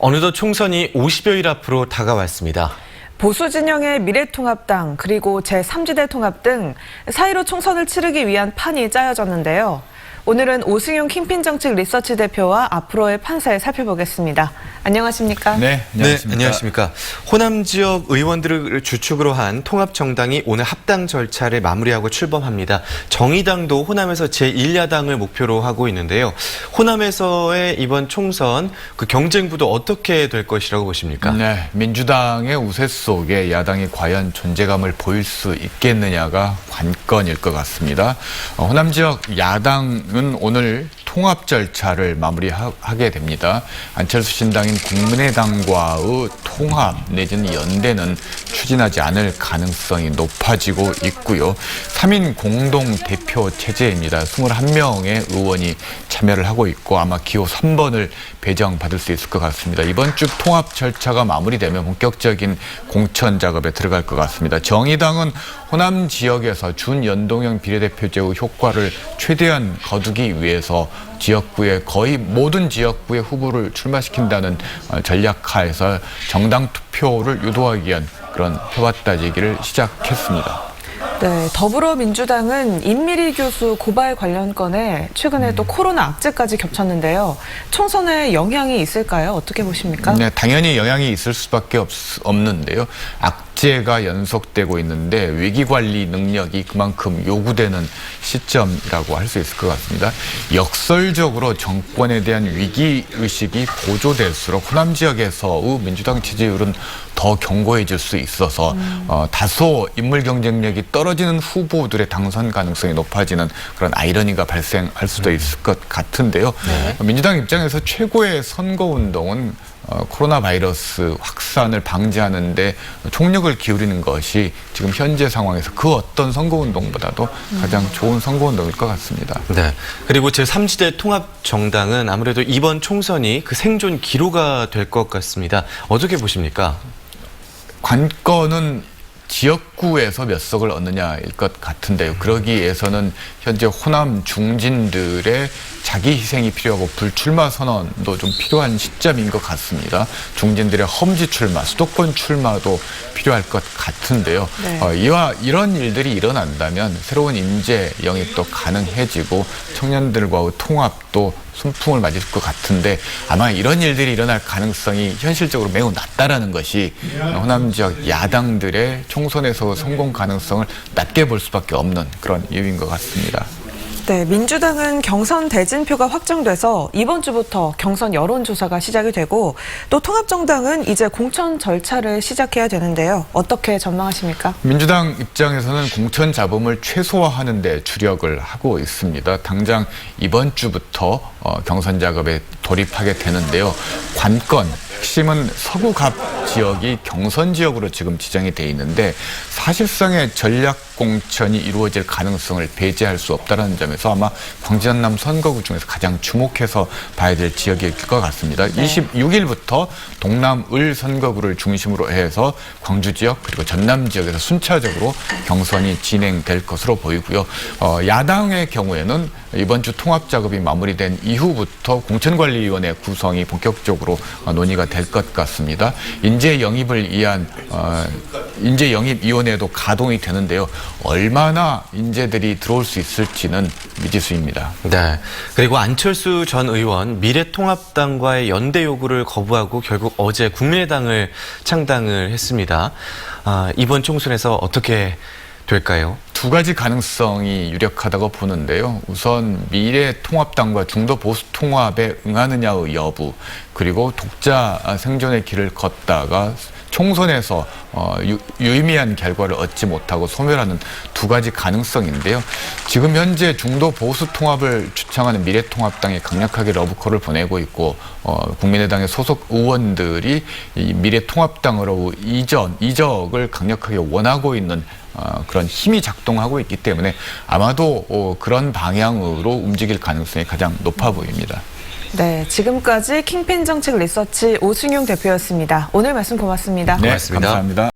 어느덧 총선이 50여일 앞으로 다가왔습니다. 보수 진영의 미래통합당 그리고 제3지대 통합 등 사이로 총선을 치르기 위한 판이 짜여졌는데요. 오늘은 오승용 킹핀정책 리서치 대표와 앞으로의 판세 살펴보겠습니다. 안녕하십니까? 네, 안녕하십니까. 호남 지역 의원들을 주축으로 한 통합정당이 오늘 합당 절차를 마무리하고 출범합니다. 정의당도 호남에서 제1야당을 목표로 하고 있는데요. 호남에서의 이번 총선 그 경쟁구도 어떻게 될 것이라고 보십니까? 네, 민주당의 우세 속에 야당이 과연 존재감을 보일 수 있겠느냐가 관건일 것 같습니다. 호남 지역 야당은 오늘 통합 절차를 마무리하게 됩니다. 안철수 신당인 국민의당과의 통합 내지는 연대는 추진하지 않을 가능성이 높아지고 있고요. 3인 공동 대표 체제입니다. 21명의 의원이 참여를 하고 있고 아마 기호 3번을 배정받을 수 있을 것 같습니다. 이번 주 통합 절차가 마무리되면 본격적인 공천 작업에 들어갈 것 같습니다. 정의당은 호남 지역에서 준연동형 비례대표제의 효과를 최대한 거두기 위해서 지역구에 거의 모든 지역구에 후보를 출마시킨다는 전략하에서 정당 투표를 유도하기 위한 그런 표밭 따지기를 시작했습니다. 네, 더불어민주당은 임미리 교수 고발 관련 건에 최근에 또 코로나 악재까지 겹쳤는데요. 총선에 영향이 있을까요? 어떻게 보십니까? 네, 당연히 영향이 있을 수밖에 없는데요. 악재가 연속되고 있는데 위기관리 능력이 그만큼 요구되는 시점이라고 할 수 있을 것 같습니다. 역설적으로 정권에 대한 위기의식이 고조될수록 호남 지역에서의 민주당 지지율은 더 견고해질 수 있어서 다소 인물 경쟁력이 떨어지는 후보들의 당선 가능성이 높아지는 그런 아이러니가 발생할 수도 있을 것 같은데요. 네. 민주당 입장에서 최고의 선거운동은 코로나 바이러스 확산을 방지하는 데 총력을 기울이는 것이 지금 현재 상황에서 그 어떤 선거운동보다도 가장 좋은 선거운동일 것 같습니다. 네. 그리고 제3지대 통합정당은 아무래도 이번 총선이 그 생존 기로가 될 것 같습니다. 어떻게 보십니까? 관건은 지역구에서 몇 석을 얻느냐일 것 같은데요. 그러기 위해서는 현재 호남 중진들의 자기 희생이 필요하고 불출마 선언도 좀 필요한 시점인 것 같습니다. 중진들의 험지 출마, 수도권 출마도 필요할 것 같은데요. 네. 이런 일들이 일어난다면 새로운 인재 영입도 가능해지고 청년들과의 통합도 순풍을 맞을 것 같은데 아마 이런 일들이 일어날 가능성이 현실적으로 매우 낮다라는 것이 호남 지역 야당들의 총선에서 성공 가능성을 낮게 볼 수밖에 없는 그런 이유인 것 같습니다. 네, 민주당은 경선 대진표가 확정돼서 이번 주부터 경선 여론조사가 시작이 되고 또 통합정당은 이제 공천 절차를 시작해야 되는데요. 어떻게 전망하십니까? 민주당 입장에서는 공천 잡음을 최소화하는 데 주력을 하고 있습니다. 당장 이번 주부터 경선 작업에 돌입하게 되는데요. 관건, 핵심은 서구갑 지역이 경선 지역으로 지금 지정이 돼 있는데 사실상의 전략 공천이 이루어질 가능성을 배제할 수 없다는 점에서 아마 광주 전남 선거구 중에서 가장 주목해서 봐야 될 지역일 것 같습니다. 네. 26일부터 동남 을 선거구를 중심으로 해서 광주 지역 그리고 전남 지역에서 순차적으로 경선이 진행될 것으로 보이고요. 야당의 경우에는 이번 주 통합 작업이 마무리된 이후부터 공천관리위원회 구성이 본격적으로 논의가 될 것 같습니다. 인재 영입을 위한 인재영입위원회도 가동이 되는데요. 얼마나 인재들이 들어올 수 있을지는 미지수입니다. 네. 그리고 안철수 전 의원 미래통합당과의 연대 요구를 거부하고 결국 어제 국민의당을 창당을 했습니다. 이번 총선에서 어떻게 될까요? 두 가지 가능성이 유력하다고 보는데요. 우선 미래통합당과 중도보수통합에 응하느냐의 여부, 그리고 독자 생존의 길을 걷다가 총선에서 유의미한 결과를 얻지 못하고 소멸하는 두 가지 가능성인데요. 지금 현재 중도 보수 통합을 주창하는 미래통합당이 강력하게 러브콜을 보내고 있고 국민의당의 소속 의원들이 이 미래통합당으로 이적을 강력하게 원하고 있는 그런 힘이 작동하고 있기 때문에 아마도 그런 방향으로 움직일 가능성이 가장 높아 보입니다. 네, 지금까지 킹핀 정책 리서치 오승용 대표였습니다. 오늘 말씀 고맙습니다. 네, 고맙습니다. 감사합니다.